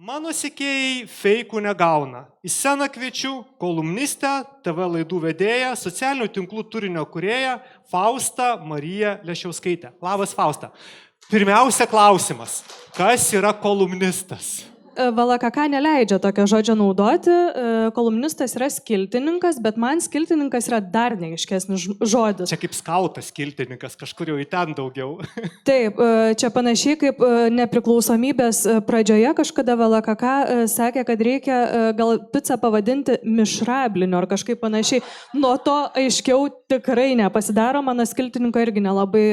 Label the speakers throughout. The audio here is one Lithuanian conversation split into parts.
Speaker 1: Mano sekėjai feikų negauna. Į sceną kviečiu kolumnistę, TV laidų vedėją, socialinių tinklų turinio kūrėją Faustą Mariją Lešiauskaitę. Labas, Fausta. Pirmiausia klausimas. Kas yra kolumnistas?
Speaker 2: VLKK neleidžia tokio žodžio naudoti. Kolumnistas yra skiltininkas, bet man skiltininkas yra dar neaiškesnis žodis.
Speaker 1: Čia kaip skautas skiltininkas, kažkur jau į ten daugiau.
Speaker 2: Taip, čia panašiai kaip nepriklausomybės pradžioje kažkada VLKK sakė, kad reikia gal pizzą pavadinti mišrabliniu ar kažkaip panašiai. Nuo to aiškiau tikrai nepasidaro, mano skiltininko irgi nelabai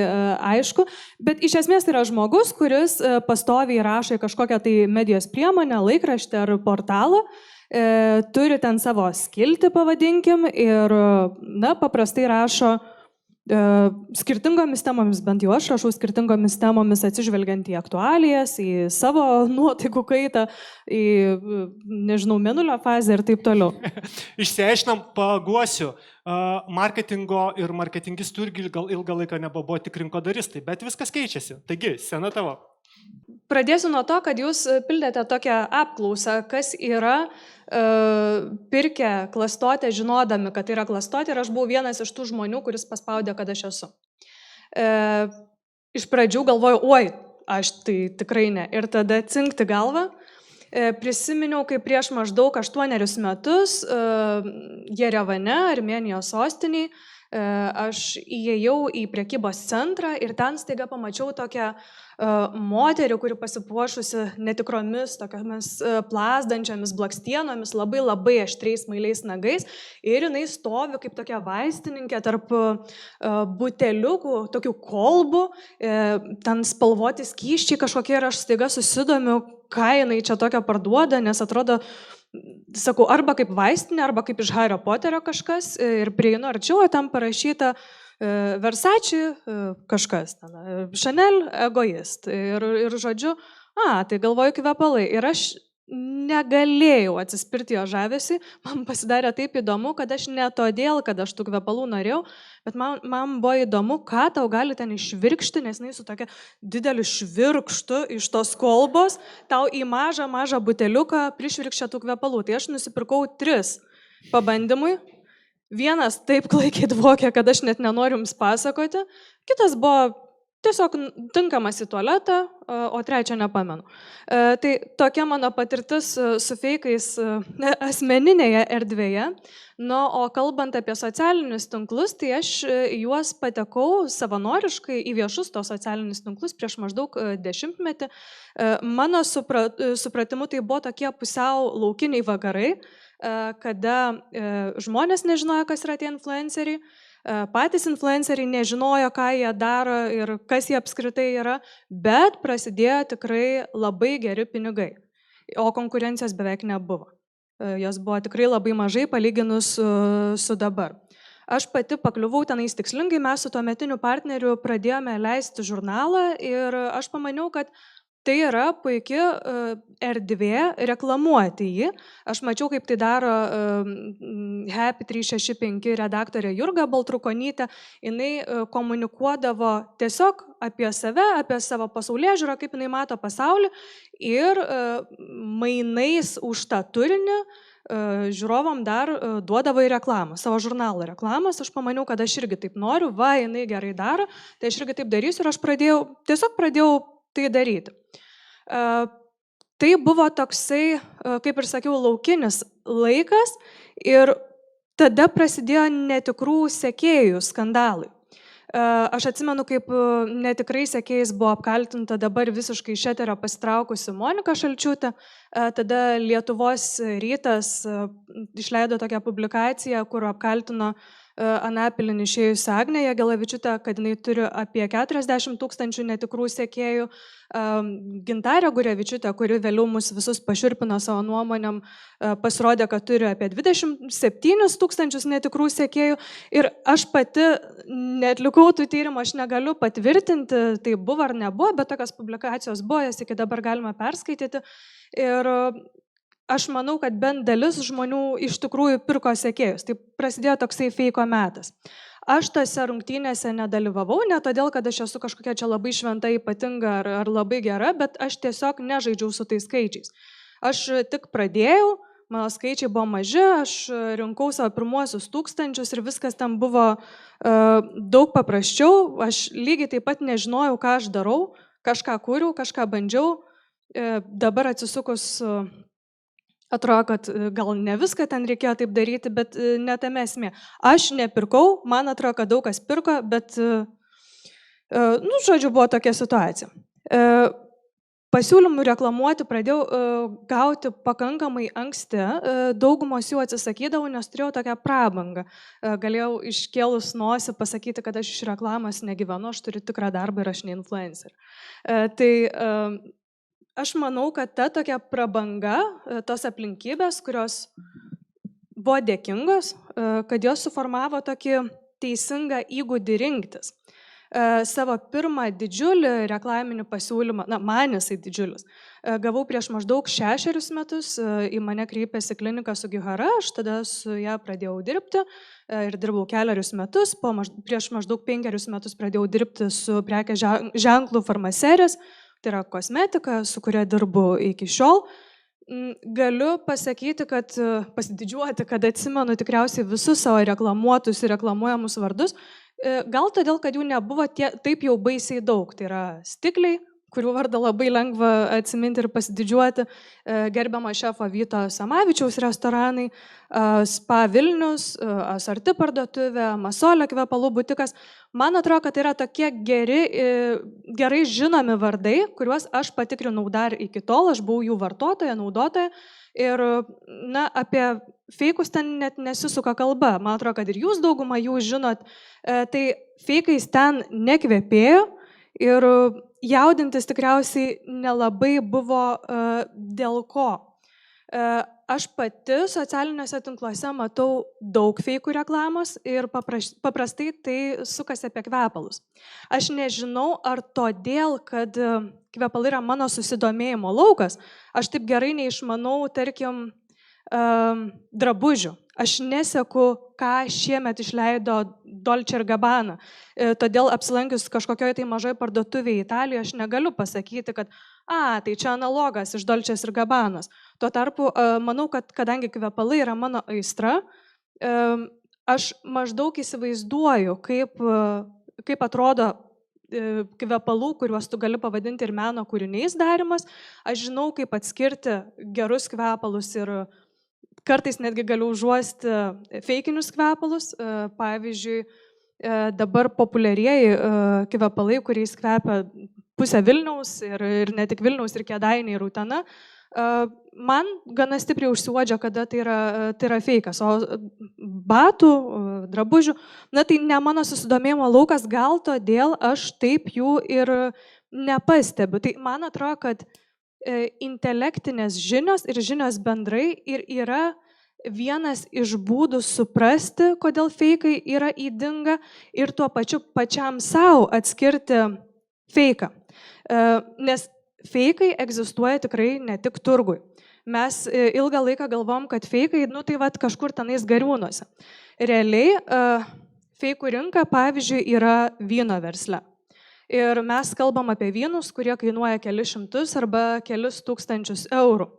Speaker 2: aišku, bet iš esmės tai yra žmogus, kuris pastoviai rašo į kažkokią tai medijos priemonę, laikraštį ar portalą, turi ten savo skiltį, pavadinkim, ir paprastai rašo skirtingomis temomis, bent jau aš rašau skirtingomis temomis, atsižvelgiant į aktualijas, į savo nuotaikų kaitą, į, nežinau, mėnulio fazę ir taip toliau.
Speaker 1: Išsiaiškinam, paguosiu, marketingo ir marketingistų irgi ilgą laiką nebuvo tik rinkodaristai, bet viskas keičiasi. Taigi, scena tavo.
Speaker 2: Pradėsiu nuo to, kad jūs pildėte tokią apklausą, kas yra pirkę klastotę, žinodami, kad tai yra klastotė, ir aš buvau vienas iš tų žmonių, kuris paspaudė, kad aš esu. Iš pradžių galvojau, oi, aš tai tikrai ne. Ir tada cinkti galvą. Prisiminiau, kaip prieš maždaug 8 metus Jerevane, Armėnijos sostiniai, aš įėjau į prekybos centrą ir ten staiga pamačiau tokią moterį, kuri pasipuošusi netikromis, tokiamis plazdančiamis blakstienomis, labai labai aštriais mailiais nagais, ir jinai stovi kaip tokia vaistininkė tarp buteliukų, tokių kolbų, ten spalvoti skysčiai kažkokie, ir aš staiga susidomiu, ką jinai čia tokia parduoda, nes atrodo, sakau, arba kaip vaistinė, arba kaip iš Hario Poterio kažkas, ir prieinu arčiau, ten parašyta Versace kažkas, Chanel egoist. Ir žodžiu, tai galvoju kvepalai. Ir aš negalėjau atsispirti jo žavesį, man pasidarė taip įdomu, kad aš ne todėl, kad aš tų kvepalų norėjau, bet man buvo įdomu, ką tau gali ten išvirkšti, nes jinai su tokia dideliu švirkštu iš tos kolbos, tau į mažą buteliuką prišvirkščia tų kvepalų. Tai aš nusipirkau 3 pabandymui. Vienas taip klaikiai dvokė, kad aš net nenoriu jums pasakoti, kitas buvo tiesiog tinkamas į tualetą, o 3 nepamenu. Tai tokia mano patirtis su feikais asmeninėje erdvėje. O kalbant apie socialinius tinklus, tai aš juos patekau savanoriškai į viešus tos socialinius tinklus prieš maždaug 10 metį. Mano supratimu tai buvo tokie pusiau laukiniai vakarai, kada žmonės nežinojo, kas yra tie influenceriai, patys influenceriai nežinojo, ką jie daro ir kas jie apskritai yra, bet prasidėjo tikrai labai geri pinigai, o konkurencijos beveik nebuvo. Jos buvo tikrai labai mažai palyginus su dabar. Aš pati pakliuvau tenais tikslingai, mes su tuometiniu partneriu pradėjome leisti žurnalą ir aš pamaniau, kad tai yra puikia erdvė reklamuoti jį. Aš mačiau, kaip tai daro Happy 365 redaktorė Jurga Baltrukonytė. Jinai komunikuodavo tiesiog apie save, apie savo pasaulėžiūrą, kaip jinai mato pasaulį, ir mainais už tą turinį žiūrovam dar duodavo į reklamą, savo žurnalo reklamas. Aš pamaniau, kad aš irgi taip noriu, jinai gerai daro, tai aš irgi taip darysiu, ir aš pradėjau tai daryti. Tai buvo toksai, kaip ir sakiau, laukinis laikas, ir tada prasidėjo netikrų sekėjų skandalai. Aš atsimenu, kaip netikrai sekėjais buvo apkaltinta dabar visiškai iš eterio pasitraukusi Monika Šalčiūtė. Tada Lietuvos rytas išleido tokią publikaciją, kur apkaltino Anapilin išėjusi Agnė Jagelavičiūtė, kad jinai turi apie 40 000 netikrų sekėjų. Gintarė Gurevičiūtė, kuri vėliau mus visus pašiurpino savo nuomonėm, pasirodė, kad turi apie 27 000 netikrų sekėjų. Ir aš pati neatlikau tų tyrimų, aš negaliu patvirtinti, tai buvo ar nebuvo, bet tokios publikacijos buvo, jas iki dabar galima perskaityti. Ir aš manau, kad bent dalis žmonių iš tikrųjų pirko sekėjus. Tai prasidėjo toksai feiko metas. Aš tose rungtynėse nedalyvavau, ne todėl, kad aš esu kažkokia čia labai šventa, ypatinga ar labai gera, bet aš tiesiog nežaidžiau su tais skaičiais. Aš tik pradėjau, mano skaičiai buvo maži, aš rinkau savo pirmuosius 1000 ir viskas ten buvo daug paprasčiau. Aš lygiai taip pat nežinojau, ką aš darau, kažką kūriau, kažką bandžiau. Dabar atsisukus, atrodo, kad gal ne viską ten reikėjo taip daryti, bet ne tame esmė. Aš nepirkau, man atrodo, kad daug kas pirko, bet, žodžiu, buvo tokia situacija. Pasiūlymų reklamuoti pradėjau gauti pakankamai anksti, daugumos jų atsisakydavau, nes turėjau tokią prabangą. Galėjau iškėlus nosį pasakyti, kad aš iš reklamos negyvenu, aš turiu tikrą darbą ir aš ne influencer. Tai aš manau, kad ta tokia prabanga, tos aplinkybės, kurios buvo dėkingos, kad jos suformavo tokį teisingą įgūdį rinktis. Savo pirmą didžiulį reklaminį pasiūlymą, man jisai didžiulis, gavau prieš maždaug 6 metus, į mane kreipėsi klinika Sugihara, aš tada su ją pradėjau dirbti ir dirbau 4 metus, prieš maždaug 5 metus pradėjau dirbti su prekės ženklu Farmaseris, tai yra kosmetika, su kuria dirbu iki šiol. Galiu pasakyti, kad pasididžiuoti, kad atsimenu tikriausiai visus savo reklamuotus ir reklamuojamus vardus, gal todėl, kad jų nebuvo taip jau baisiai daug. Tai yra Stikliai, kurių vardą labai lengva atsiminti ir pasididžiuoti, gerbiamo šefo Vyto Samavičiaus restoranai, Spa Vilnius, Asorti parduotuvė, Masolio kvepalų butikas. Man atrodo, kad tai yra tokie gerai žinomi vardai, kuriuos aš patikrinau dar iki tol, aš buvau jų vartotoja, naudotoja. Ir apie feikus ten net nesisuka kalba. Man atrodo, kad ir jūs daugumą jų žinot. Tai feikais ten nekvepėjo ir jaudintis tikriausiai nelabai buvo dėl ko. Aš pati socialiniuose tinkluose matau daug feikų reklamos ir paprastai tai sukasi apie kvepalus. Aš nežinau, ar todėl, kad kvepalai yra mano susidomėjimo laukas, aš taip gerai neišmanau, tarkim, drabužių. Aš neseku, ką šiemet išleido Dolce & Gabbana. Todėl apsilankius kažkokioj tai mažoj parduotuvėje Italijoje, aš negaliu pasakyti, kad tai čia analogas iš Dolce & Gabbanos. Tuo tarpu, manau, kad kadangi kvepalai yra mano aistra, aš maždaug įsivaizduoju, kaip atrodo kvepalų, kuriuos tu gali pavadinti ir meno kūriniais darimas. Aš žinau, kaip atskirti gerus kvepalus ir kartais netgi galiu užuosti feikinius kvepalus. Pavyzdžiui, dabar populiarieji kvepalai, kuriais kvepia pusę Vilniaus ir ne tik Vilniaus, ir Kėdainiai, ir Utena, man gana stipriai užsiuodžia, kada tai yra feikas. O batų, drabužių, tai ne mano susidomėjimo laukas, gal todėl aš taip jų ir nepastebiu. Tai man atrodo, kad intelektinės žinios ir žinios bendrai ir yra vienas iš būdų suprasti, kodėl feikai yra ydinga ir tuo pačiu pačiam savo atskirti feiką. Nes feikai egzistuoja tikrai ne tik turgui. Mes ilgą laiką galvom, kad feikai, tai kažkur tenais gariūnuose. Realiai feikų rinka, pavyzdžiui, yra vyno versle. Ir mes kalbam apie vynus, kurie kainuoja kelis šimtus arba kelis tūkstančius eurų.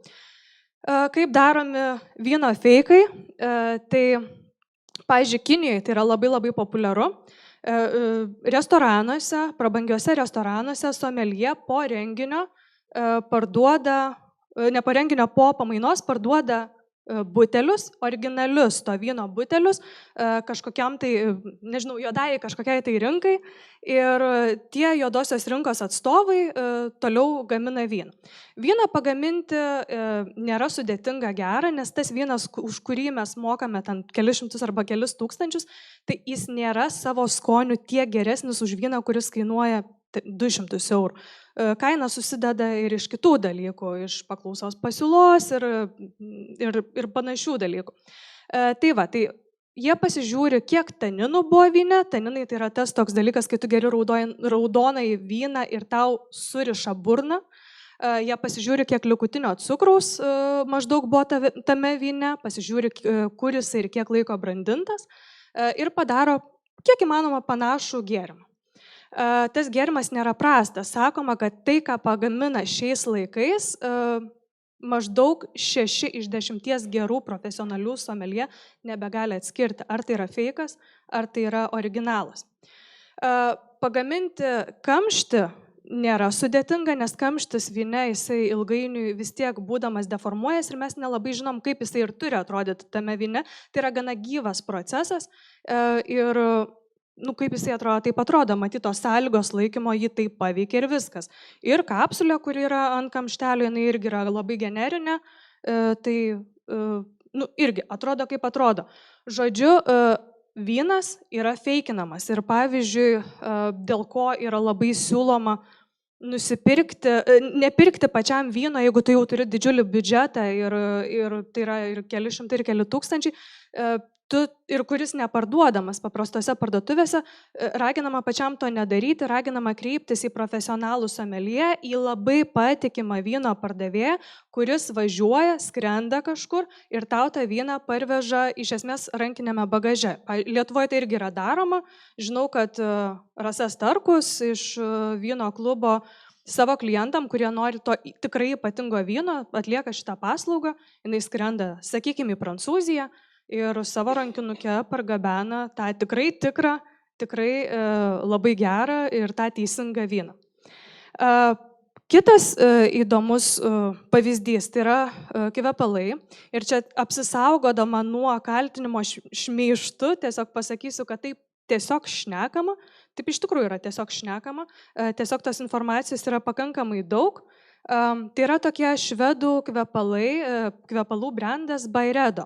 Speaker 2: Kaip daromi vyno feikai? Tai, pavyzdžiui, Kinijoje tai yra labai labai populiaru. Restoranuose, prabangiuose restoranuose someljė po renginio parduoda, ne po renginio, po pamainos parduoda butelius, originalius to vyno butelius, kažkokiam tai, nežinau, juodai kažkokiai tai rinkai ir tie juodosios rinkos atstovai toliau gamina vyną. Vyną pagaminti nėra sudėtinga gera, nes tas vynas, už kurį mes mokame ten kelis šimtus arba kelis tūkstančius, tai jis nėra savo skoniu tiek geresnis už vyną, kuris kainuoja 200 eurų. Kaina susideda ir iš kitų dalykų, iš paklausos pasiūlos ir panašių dalykų. Tai jie pasižiūri, kiek taninų buvo vyne. Taninai tai yra tas toks dalykas, kai tu geri raudonai vyną ir tau suriša burną. Jie pasižiūri, kiek likutinio cukraus maždaug buvo tame vyne, pasižiūri, kur jis ir kiek laiko brandintas ir padaro kiek įmanoma panašų gėrimą. Tas gėrimas nėra prastas. Sakoma, kad tai, ką pagamina šiais laikais, maždaug 6 iš 10 gerų profesionalių someljė nebegali atskirti, ar tai yra fejkas, ar tai yra originalas. Pagaminti kamštį nėra sudėtinga, nes kamštis vyne jisai ilgainiui vis tiek būdamas deformuojas ir mes nelabai žinom, kaip jisai ir turi atrodyti tame vyne. Tai yra gana gyvas procesas ir kaip jisai atrodo, taip atrodo, matytos sąlygos laikymo jį taip paveikia ir viskas. Ir kapsulė, kuri yra ant kamštelio, jinai irgi yra labai generinė, tai irgi atrodo kaip atrodo. Žodžiu, vynas yra feikinamas ir pavyzdžiui, dėl ko yra labai siūloma nepirkti pačiam vyno, jeigu tu jau turi didžiulį biudžetą ir tai yra ir keli šimtai ir keli tūkstančiai, ir kuris neparduodamas paprastose parduotuvėse, raginama pačiam to nedaryti, raginama kreiptis į profesionalų someljė, į labai patikimą vyno pardavėją, kuris važiuoja, skrenda kažkur ir tau tą vyną parveža iš esmės rankinėme bagaže. Lietuvoje tai irgi yra daroma. Žinau, kad Rasa Starkus iš vyno klubo savo klientam, kurie nori to tikrai ypatingo vyno, atlieka šitą paslaugą, jinai skrenda, sakykime, į Prancūziją, ir savo rankinuke pargabena tą tikrai labai gerą ir tą teisingą vyną. Kitas įdomus pavyzdys tai yra kvepalai. Ir čia apsisaugodama nuo kaltinimo šmeižtu, tiesiog pasakysiu, kad taip tiesiog šnekama, taip iš tikrųjų yra tiesiog šnekama, tiesiog tos informacijos yra pakankamai daug. Tai yra tokie švedų kvepalų brandas Byredo.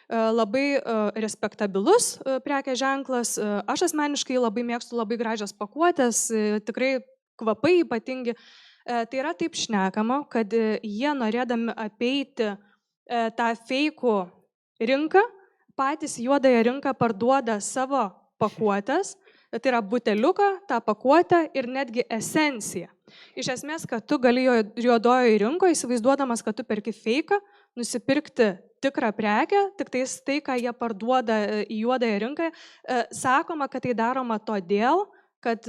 Speaker 2: Labai respektabilus prekės ženklas. Aš asmeniškai labai mėgstu labai gražias pakuotės, tikrai kvapai ypatingi. Tai yra taip šnekama, kad jie norėdami apeiti tą feikų rinką, patys juodąją rinką parduoda savo pakuotės, tai yra buteliuką, tą pakuotę ir netgi esenciją. Iš esmės, kad tu gali juodojoje rinkoje, įsivaizduodamas, kad tu perki feiką, nusipirkti tikrą prekę, tik tai, ką jie parduoda į juodąją rinką, sakoma, kad tai daroma todėl, kad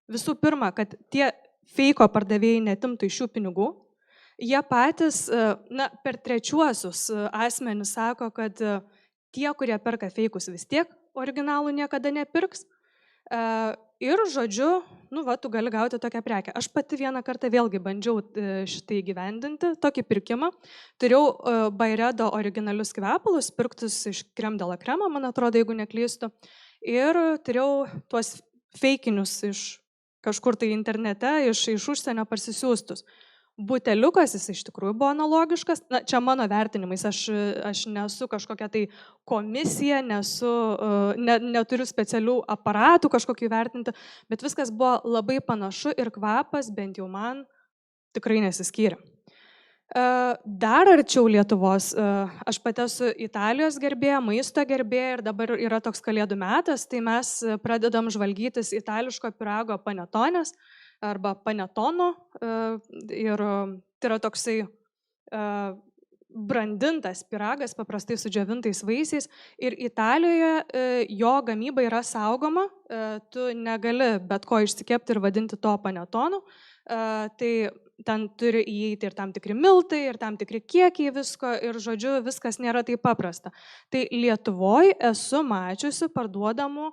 Speaker 2: visų pirma, kad tie feiko pardavėjai netimtų iš šių pinigų, jie patys, per trečiuosius asmenis sako, kad tie, kurie perka feikus vis tiek originalų niekada nepirks. Ir žodžiu, tu gali gauti tokią prekę. Aš pati vieną kartą vėlgi bandžiau šitai įgyvendinti, tokį pirkimą. Turėjau Byredo originalius kvepalus, pirktus iš Crème de la Crème, man atrodo, jeigu neklystu. Ir turėjau tuos feikinius iš kažkur tai internete, iš užsienio parsisiųstus. Buteliukas jis iš tikrųjų buvo analogiškas. Čia mano vertinimais, aš nesu kažkokia tai komisija, neturiu specialių aparatų kažkokių vertinti, bet viskas buvo labai panašu ir kvapas, bent jau man, tikrai nesiskyrė. Dar arčiau Lietuvos, aš pati esu Italijos gerbėja, maisto gerbėja ir dabar yra toks kalėdų metas, tai mes pradedam žvalgytis itališko pyrago panetonės arba panetono ir tai yra toksai brandintas pyragas, paprastai su džiovintais vaisiais ir Italijoje jo gamyba yra saugoma, tu negali bet ko išsikepti ir vadinti to panetonu, tai ten turi įeiti ir tam tikri miltai, ir tam tikri kiekiai visko ir žodžiu viskas nėra taip paprasta. Tai Lietuvoje esu mačiusi parduodamų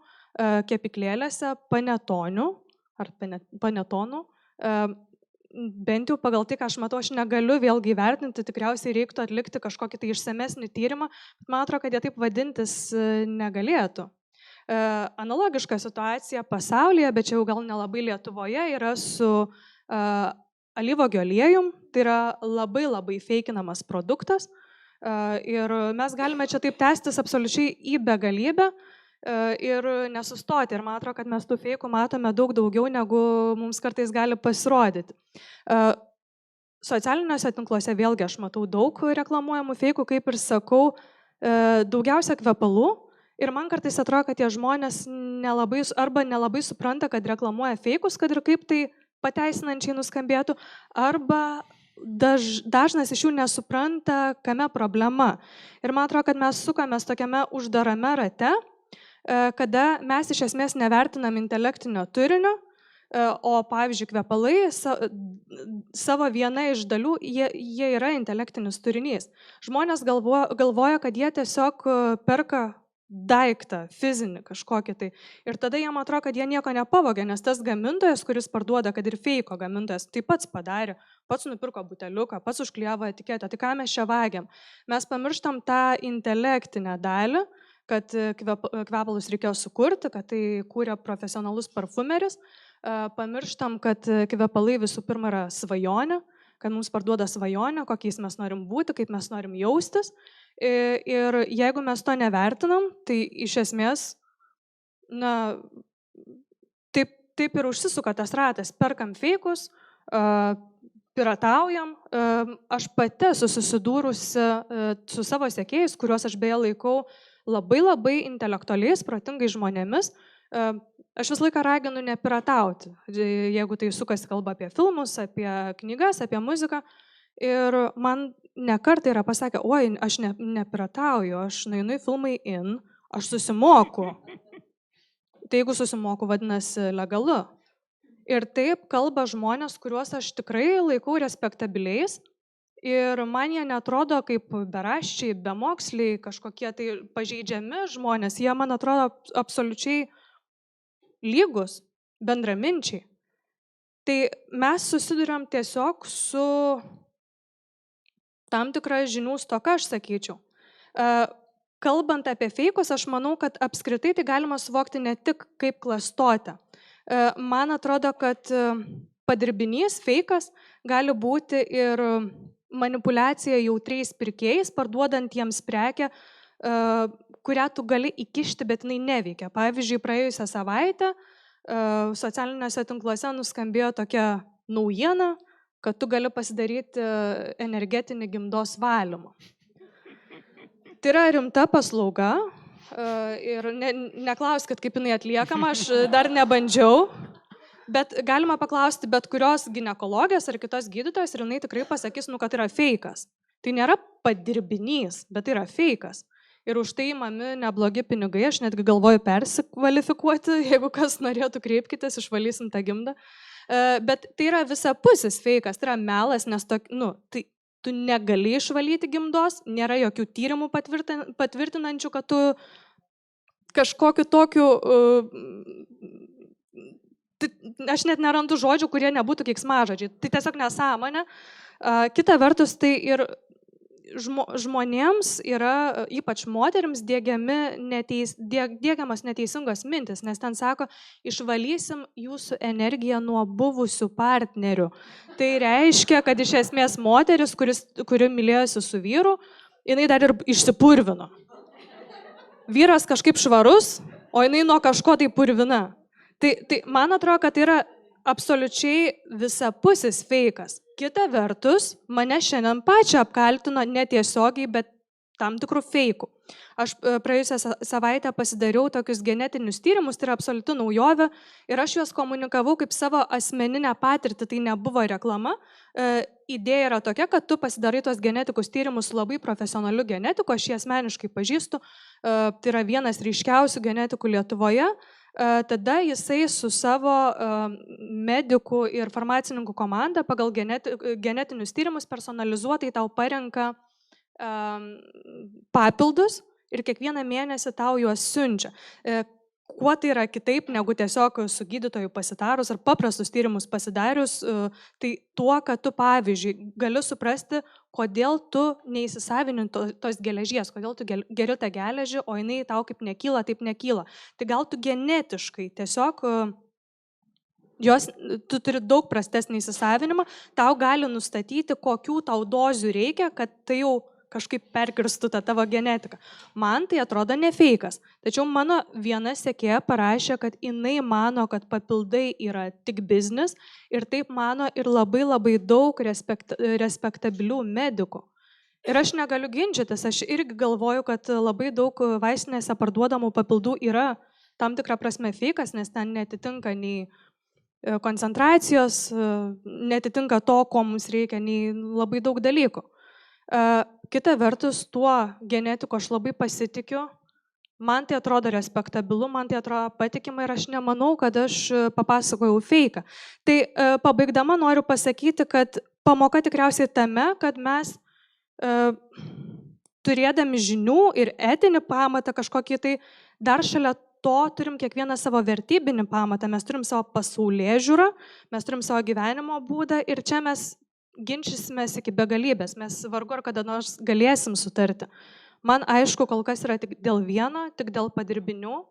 Speaker 2: kepiklėlėse panetonių, ar panetonų, bent jau pagal tai, ką aš matau, aš negaliu vėlgi įvertinti, tikriausiai reiktų atlikti kažkokį tai išsamesnį tyrimą, bet man atrodo, kad jie taip vadintis negalėtų. Analogiška situacija pasaulyje, bet čia jau gal nelabai Lietuvoje, yra su alyvuogių aliejum, tai yra labai labai feikinamas produktas ir mes galime čia taip tęstis absoliučiai į begalybę, ir nesustoti. Ir man atrodo, kad mes tų feikų matome daug daugiau, negu mums kartais gali pasirodyti. Socialiniuose tinkluose vėlgi aš matau daug reklamuojamų feikų, kaip ir sakau, daugiausia kvepalų. Ir man kartais atrodo, kad tie žmonės nelabai supranta, kad reklamuoja feikus, kad ir kaip tai pateisinančiai nuskambėtų, arba dažnas iš jų nesupranta, kame problema. Ir man atrodo, kad mes sukamės tokiame uždarame rate, kada mes iš esmės nevertinam intelektinio turinio, o pavyzdžiui kvepalai savo viena iš dalių, jie yra intelektinis turinys. Žmonės galvoja, kad jie tiesiog perka daiktą, fizinį kažkokį tai. Ir tada jiem atrodo, kad jie nieko nepavogė, nes tas gamintojas, kuris parduoda, kad ir feiko gamintojas, tai pats padarė, pats nupirko buteliuką, pats užklijavo etiketę. Tai ką mes čia vagiam? Mes pamirštam tą intelektinę dalį, kad kvepalus reikėjo sukurti, kad tai kūrė profesionalus parfumeris. Pamirštam, kad kvepalai visų pirma yra svajonė, kad mums parduoda svajonę, kokiais mes norim būti, kaip mes norim jaustis. Ir jeigu mes to nevertinam, tai iš esmės, na, taip ir užsisuka tas ratas. Perkam feikus, pirataujam. Aš pati esu susidūrusi su savo sekėjais, kuriuos aš beje laikau labai intelektualiais, protingais žmonėmis. Aš visą laiką raginu nepiratauti, jeigu tai sukasi kalba apie filmus, apie knygas, apie muziką. Ir man nekartą yra pasakę, oi, aš nepiratauju, aš nueinu į filmai in, aš susimoku. Tai jeigu susimoku, vadinasi legalu. Ir taip kalba žmonės, kuriuos aš tikrai laikau respektabiliais. Ir man jie netrodo kaip beraščiai, bemoksliai, kažkokie tai pažeidžiami žmonės. Jie man atrodo absoliučiai lygus, bendraminčiai. Tai mes susiduriam tiesiog su tam tikra žinių stoka, aš sakyčiau. Kalbant apie feikus, aš manau, kad apskritai tai galima suvokti ne tik kaip klastotę. Man atrodo, kad padirbinys, feikas gali būti ir manipuliacija jautriais pirkėjais, parduodant jiems prekę, kurią tu gali įkišti, bet jinai neveikia. Pavyzdžiui, praėjusią savaitę socialiniuose tinkluose nuskambėjo tokia naujiena, kad tu gali pasidaryti energetinį gimdos valymą. Tai yra rimta paslauga ir neklauskit, kaip jinai atliekama, aš dar nebandžiau, bet galima paklausti bet kurios ginekologės ar kitos gydytojos ir jinai tikrai pasakys, kad yra feikas. Tai nėra padirbinys, bet tai yra feikas. Ir už tai imami neblogi pinigai, aš netgi galvoju persikvalifikuoti, jeigu kas norėtų, kreipkitės, išvalysim tą gimdą. Bet tai yra visapusis feikas, tai yra melas, nes tai tu negali išvalyti gimdos, nėra jokių tyrimų patvirtinančių, kad tu kažkokiu tokiu, aš net nerandu žodžių, kurie nebūtų keiksmažodžiai. Tai tiesiog nesąmonė. Kita vertus, tai ir žmonėms yra, ypač moterims, diegiamas neteisingos mintis, nes ten sako, išvalysim jūsų energiją nuo buvusių partnerių. Tai reiškia, kad iš esmės moteris, kuri mylėjosi su vyru, jinai dar ir išsipurvino. Vyras kažkaip švarus, o jinai nuo kažko tai purvina. Tai man atrodo, kad tai yra absoliučiai visapusis feikas. Kita vertus, mane šiandien pačią apkaltino netiesiogiai, bet tam tikrų feikų. Aš praėjusią savaitę pasidariau tokius genetinius tyrimus, tai yra absoliuti naujovė, ir aš juos komunikavau kaip savo asmeninę patirtį, tai nebuvo reklama. Idėja yra tokia, kad tu pasidarai tuos genetikos tyrimus su labai profesionaliu genetiku, aš jį asmeniškai pažįstu, tai yra vienas ryškiausių genetikų Lietuvoje. Tada jisai su savo medikų ir farmacininkų komanda pagal genetinius tyrimus personalizuotai tau parenka papildus ir kiekvieną mėnesį tau juos siunčia. Kuo tai yra kitaip negu tiesiog su gydytoju pasitarus ar paprastus tyrimus pasidarius, tai tuo, kad tu, pavyzdžiui, gali suprasti, kodėl tu neįsisavini tos geležies, kodėl tu geri tą geležį, o jinai tau kaip nekyla, taip nekyla. Tai gal tu genetiškai tiesiog, tu turi daug prastesnį įsisavinimą, tau gali nustatyti, kokių tau dozių reikia, kad tai jau kažkaip perkirstų tą tavo genetiką. Man tai atrodo ne feikas. Tačiau mano viena sekėja parašė, kad jinai mano, kad papildai yra tik biznis ir taip mano ir labai daug respektabilių medikų. Ir aš negaliu ginčytis, aš irgi galvoju, kad labai daug vaistinėse parduodamų papildų yra tam tikrą prasme feikas, nes ten netitinka nei koncentracijos, netitinka to, ko mums reikia, nei labai daug dalykų. Kita vertus, tuo genetiku aš labai pasitikiu, Man tai atrodo respektabilu, man tai atrodo patikima ir aš nemanau, kad aš papasakojau feiką. Tai pabaigdama noriu pasakyti, kad pamoka tikriausiai tame, kad mes turėdami žinių ir etinį pamatą kažkokį tai dar šalia to turim kiekvieną savo vertybinį pamatą, mes turim savo pasaulėžiūrą, mes turim savo gyvenimo būdą ir čia mes ginčysimės iki begalybės, mes vargu ar kada nors galėsim sutarti. Man aišku, kol kas yra tik dėl vieno, tik dėl padirbinių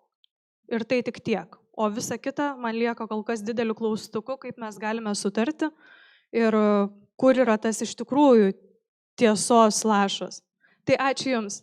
Speaker 2: ir tai tik tiek. O visa kita man lieka kol kas dideliu klaustuku, kaip mes galime sutarti ir kur yra tas iš tikrųjų tiesos lašas. Tai ačiū Jums.